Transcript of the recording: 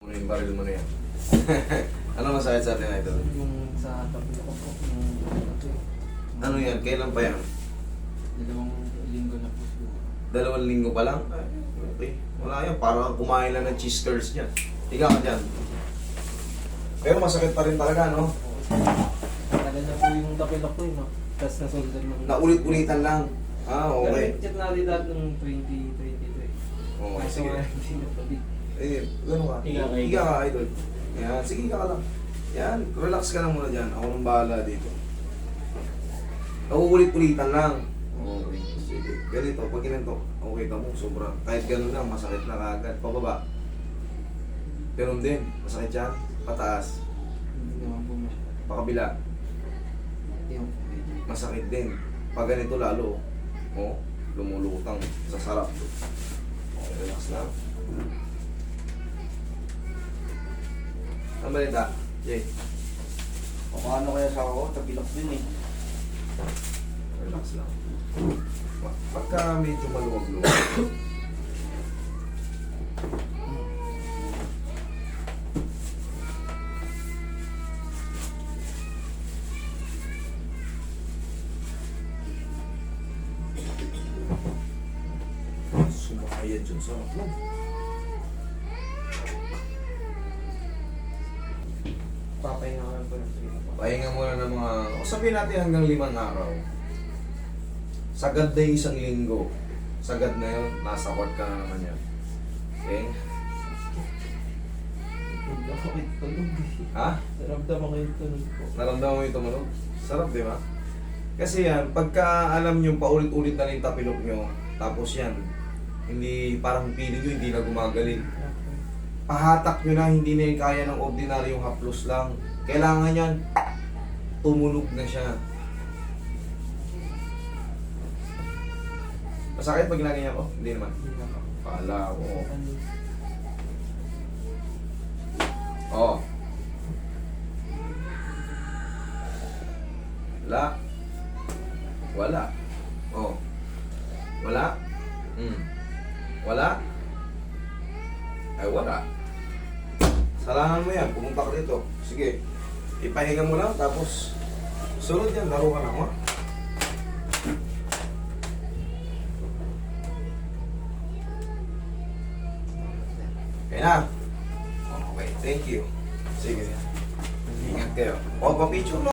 Ano yung baril mo na yan? Ano masakit sa atin, Idol? Yung sa tabi ko po, yung Ano yan? Kailan pa yan? 2 linggo na po siguro. 2 linggo pa lang? Ay, okay. Wala yan. Parang kumain lang ng cheese curls niyan. Higa ka dyan. Pero masakit pa rin talaga, no? Tagal na po yung tapilok ko no? Tapos nasolder mo. Naulit-ulitan lang. Ah, okay. Pero chat na rin dati ng 2023. Oo, Kaso sige. nga, hindi na pwede. Eh, gano'n ka. Higa ka, Higa ka, Idol. Yan, sige, higa ka lang. Yan, relax ka lang muna dyan. Ako nang bahala dito. Nauulit-ulitan lang. Okay, sige. Ganito, pag ginanto, okay ka mo, sobra. Kahit gano'n lang, masakit na kagad. Pababa. Ganun din, masakit yan. Pataas. Hindi naman po masyado. Pakabila. Yung Masakit din. Pag ganito lalo, oh, lumulutang sa sarap. Okay, relax lang. Ang balita, Jay. O paano kaya sa ako? Tabilok din eh. Relax lang. Pagka medyo maluwag-luwag. Sumakayad dyan sa no? papahinga ko lang po ng 3 po. Pahinga muna ng mga, o sabihin natin hanggang 5 araw. Sagad na 1 linggo. Sagad na yun, nasa court ka na naman yan. Okay? Hindi ako kayo tulog eh. Ha? Naramdaman kayo tulog po. Naramdaman mo yung tumunog? Sarap, di ba? Kasi yan, pagka alam nyo, paulit-ulit na yung tapilok nyo, tapos yan, hindi, parang feeling nyo, hindi na gumagaling. Pahatak nyo na, hindi na yung kaya ng ordinaryong haplos lang. Kailangan yan, tumunog na siya. Masakit pag ginaganya ko? Hindi naman. Hindi na po. Pala ko. Ano? Oh. Wala. Wala. Oh. Wala. Wala. Ay, wala. Salangan mo yan. Pumunta ka dito. Sige. Ipahinga mo lang. Tapos, sunod yan. Laro ka lang, ha? Okay na. Okay. Thank you. Sige. Ingat kayo. O, papicture mo.